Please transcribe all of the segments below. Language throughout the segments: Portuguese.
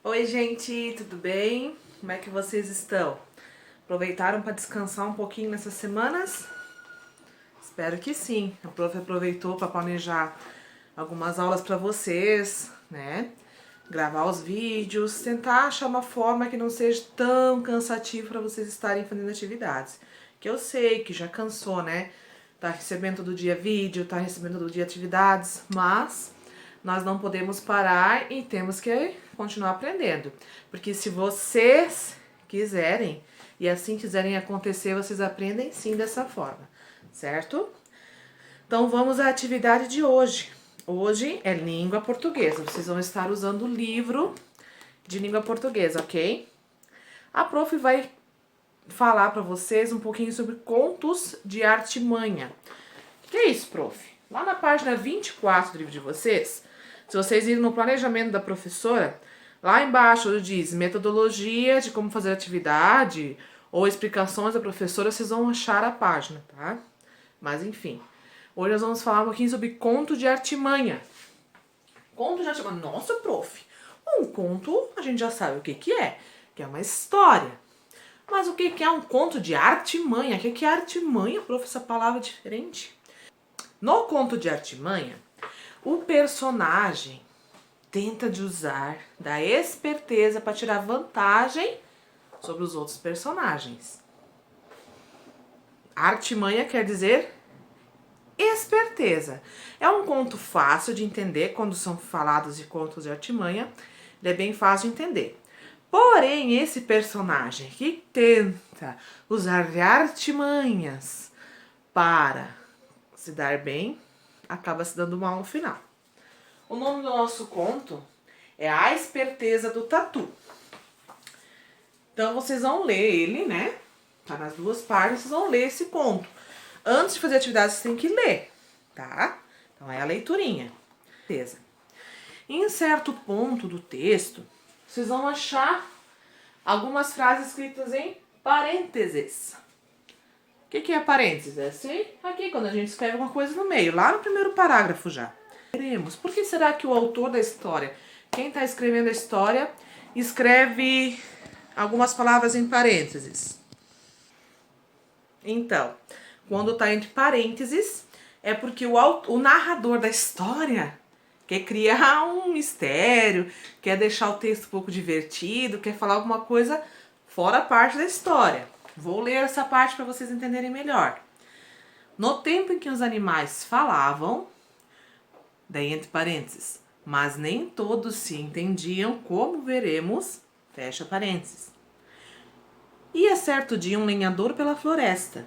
Oi, gente, tudo bem? Como é que vocês estão? Aproveitaram para descansar um pouquinho nessas semanas? Espero que sim. A prof aproveitou para planejar algumas aulas para vocês, né? Gravar os vídeos, tentar achar uma forma que não seja tão cansativo para vocês estarem fazendo atividades. Que eu sei que já cansou, né? Tá recebendo todo dia vídeo, tá recebendo todo dia atividades, mas nós não podemos parar e temos que continuar aprendendo. Porque se vocês quiserem e assim quiserem acontecer, vocês aprendem sim dessa forma, certo? Então vamos à atividade de hoje. Hoje é língua portuguesa. Vocês vão estar usando o livro de língua portuguesa, ok? A prof vai falar para vocês um pouquinho sobre contos de artimanha. O que é isso, prof? Lá na página 24 do livro de vocês, se vocês irem no planejamento da professora, lá embaixo diz metodologia de como fazer atividade ou explicações da professora, vocês vão achar a página, tá? Mas enfim, hoje nós vamos falar um pouquinho sobre conto de artimanha. Conto de artimanha. Nossa, prof, um conto a gente já sabe o que é uma história. Mas o que é um conto de artimanha? O que é artimanha, prof? Essa palavra é diferente. No conto de artimanha, o personagem tenta de usar da esperteza para tirar vantagem sobre os outros personagens. Artimanha quer dizer esperteza. É um conto fácil de entender quando são falados de contos de artimanha. Ele é bem fácil de entender. Porém, esse personagem que tenta usar de artimanhas para se dar bem, acaba se dando mal no final. O nome do nosso conto é A Esperteza do Tatu. Então vocês vão ler ele, né? Tá nas duas partes, vocês vão ler esse conto. Antes de fazer atividade, vocês têm que ler, tá? Então é a leiturinha. Beleza. Em certo ponto do texto, vocês vão achar algumas frases escritas em parênteses. O que é parênteses? É assim, aqui, quando a gente escreve uma coisa no meio, lá no primeiro parágrafo já. Por que será que o autor da história, quem está escrevendo a história, escreve algumas palavras em parênteses? Então, quando está entre parênteses, é porque o narrador da história quer criar um mistério, quer deixar o texto um pouco divertido, quer falar alguma coisa fora a parte da história. Vou ler essa parte para vocês entenderem melhor. No tempo em que os animais falavam, daí entre parênteses, mas nem todos se entendiam, como veremos, fecha parênteses. Ia certo dia um lenhador pela floresta,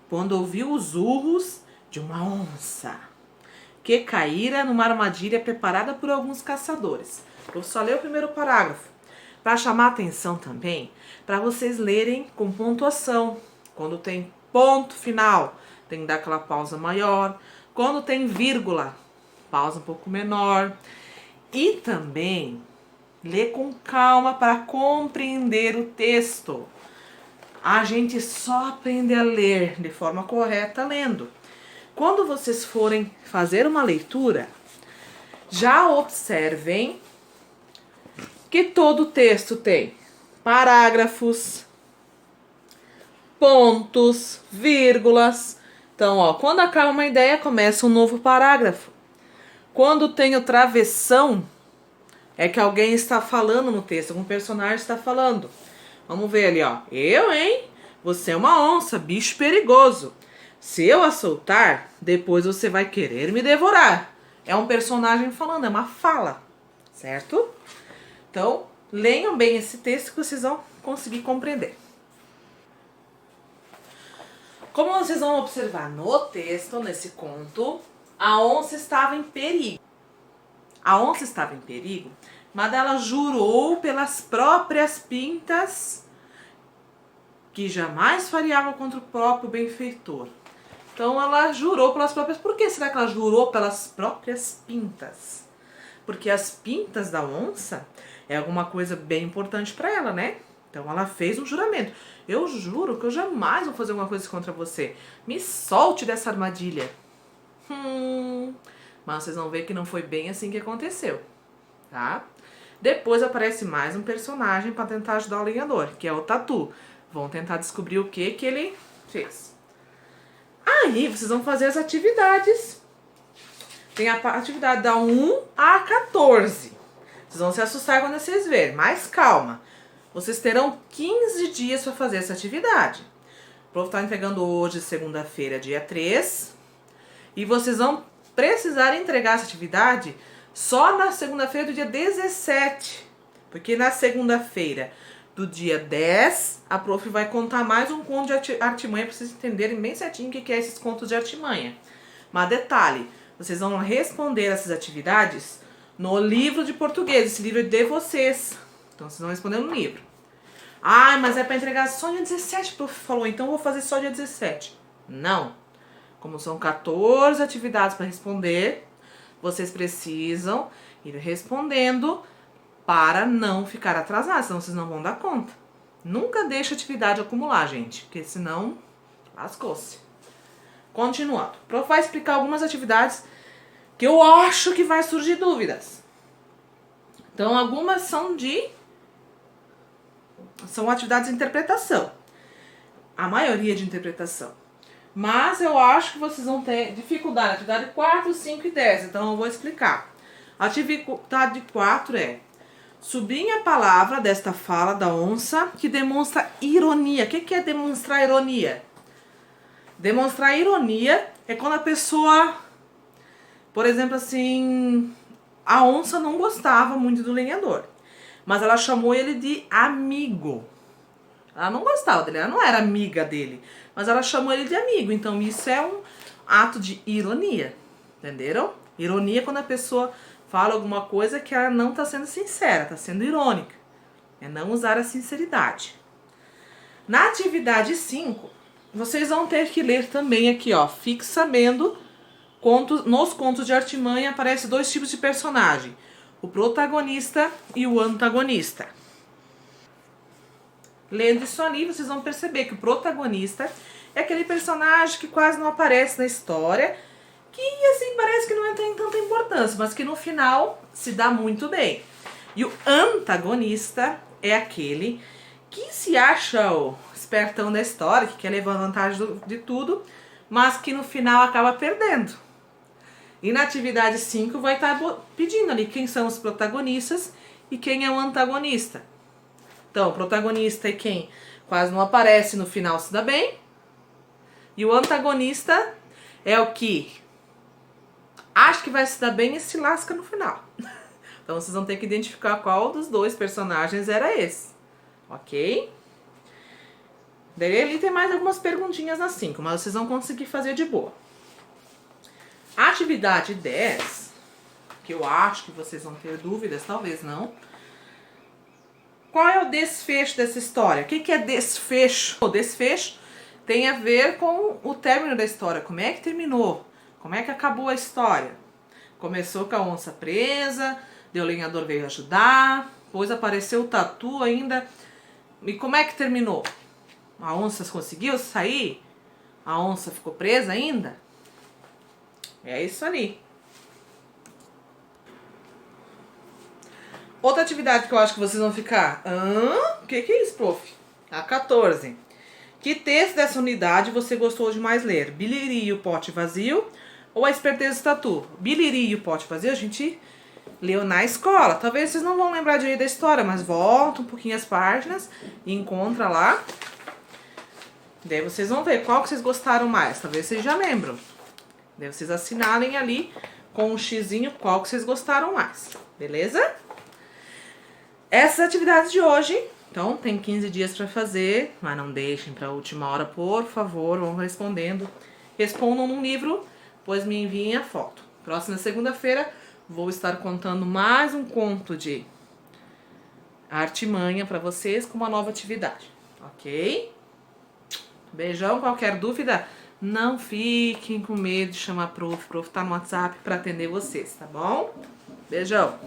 quando ouviu os urros de uma onça, que caíra numa armadilha preparada por alguns caçadores. Eu só ler o primeiro parágrafo, para chamar a atenção também, para vocês lerem com pontuação. Quando tem ponto final, tem que dar aquela pausa maior. Quando tem vírgula, pausa um pouco menor. E também ler com calma para compreender o texto. A gente só aprende a ler de forma correta lendo. Quando vocês forem fazer uma leitura, já observem que todo texto tem parágrafos, pontos, vírgulas. Então, ó, quando acaba uma ideia, começa um novo parágrafo. Quando tem o travessão, é que alguém está falando no texto, algum personagem está falando. Vamos ver ali, ó. Eu, hein? Você é uma onça, bicho perigoso. Se eu a soltar, depois você vai querer me devorar. É um personagem falando, é uma fala, certo? Então, leiam bem esse texto que vocês vão conseguir compreender. Como vocês vão observar no texto, nesse conto, a onça estava em perigo. A onça estava em perigo, mas ela jurou pelas próprias pintas que jamais fareava contra o próprio benfeitor. Então ela jurou pelas próprias... Por que será que ela jurou pelas próprias pintas? Porque as pintas da onça é alguma coisa bem importante para ela, né? Então ela fez um juramento. Eu juro que eu jamais vou fazer alguma coisa contra você. Me solte dessa armadilha. Mas vocês vão ver que não foi bem assim que aconteceu, tá? Depois aparece mais um personagem para tentar ajudar o lenhador, que é o Tatu. Vão tentar descobrir o que ele fez. Aí vocês vão fazer as atividades. Tem a atividade da 1 a 14. Vocês vão se assustar quando vocês verem, mas calma. Vocês terão 15 dias para fazer essa atividade. O prof está entregando hoje, segunda-feira, dia 3. E vocês vão precisar entregar essa atividade só na segunda-feira do dia 17. Porque na segunda-feira do dia 10, a prof vai contar mais um conto de artimanha para vocês entenderem bem certinho o que é esses contos de artimanha. Mas detalhe, vocês vão responder essas atividades no livro de português. Esse livro é de vocês. Então vocês vão responder no livro. Ah, mas é para entregar só dia 17, o prof falou, então eu vou fazer só dia 17. Não. Como são 14 atividades para responder, vocês precisam ir respondendo para não ficar atrasados, senão vocês não vão dar conta. Nunca deixe a atividade acumular, gente, porque senão lascou-se. Continuando. O prof vai explicar algumas atividades que eu acho que vai surgir dúvidas. Então, algumas são atividades de interpretação. A maioria de interpretação. Mas eu acho que vocês vão ter dificuldade. Atividade 4, 5 e 10. Então eu vou explicar. A atividade 4 é: sublinhe a palavra desta fala da onça que demonstra ironia. O que é demonstrar ironia? Demonstrar ironia é quando a pessoa, por exemplo, assim, a onça não gostava muito do lenhador, mas ela chamou ele de amigo. Ela não gostava dele, ela não era amiga dele, mas ela chamou ele de amigo. Então isso é um ato de ironia, entenderam? Ironia é quando a pessoa fala alguma coisa que ela não está sendo sincera, está sendo irônica. É não usar a sinceridade. Na atividade 5, vocês vão ter que ler também aqui, ó. Fique sabendo, nos contos de artimanha aparecem 2 tipos de personagem: o protagonista e o antagonista. Lendo isso ali, vocês vão perceber que o protagonista é aquele personagem que quase não aparece na história, que assim parece que não tem tanta importância, mas que no final se dá muito bem. E o antagonista é aquele que se acha o espertão da história, que quer levar vantagem de tudo, mas que no final acaba perdendo. E na atividade 5 vai estar pedindo ali quem são os protagonistas e quem é o antagonista. Então, o protagonista é quem quase não aparece, no final se dá bem. E o antagonista é o que acha que vai se dar bem e se lasca no final. Então, vocês vão ter que identificar qual dos 2 personagens era esse. Ok? Daí ali tem mais algumas perguntinhas nas 5, mas vocês vão conseguir fazer de boa. A atividade 10, que eu acho que vocês vão ter dúvidas, talvez não. Qual é o desfecho dessa história? O que é desfecho? O desfecho tem a ver com o término da história. Como é que terminou? Como é que acabou a história? Começou com a onça presa, o lenhador veio ajudar, depois apareceu o Tatu ainda. E como é que terminou? A onça conseguiu sair? A onça ficou presa ainda? É isso ali. Outra atividade que eu acho que vocês vão ficar... O que é isso, prof? A 14. Que texto dessa unidade você gostou de mais ler? Biliri e o Pote Vazio ou A Esperteza do Tatu? Biliri e o Pote Vazio a gente leu na escola. Talvez vocês não vão lembrar direito da história, mas volta um pouquinho as páginas e encontra lá. Daí vocês vão ver qual que vocês gostaram mais. Talvez vocês já lembram. Daí vocês assinalem ali com um xizinho qual que vocês gostaram mais. Beleza? Essas atividades de hoje, então tem 15 dias para fazer, mas não deixem para a última hora, por favor, vão respondendo. Respondam num livro, pois me enviem a foto. Próxima segunda-feira vou estar contando mais um conto de artimanha para vocês com uma nova atividade, ok? Beijão, qualquer dúvida, não fiquem com medo de chamar a prof. Prof tá no WhatsApp para atender vocês, tá bom? Beijão!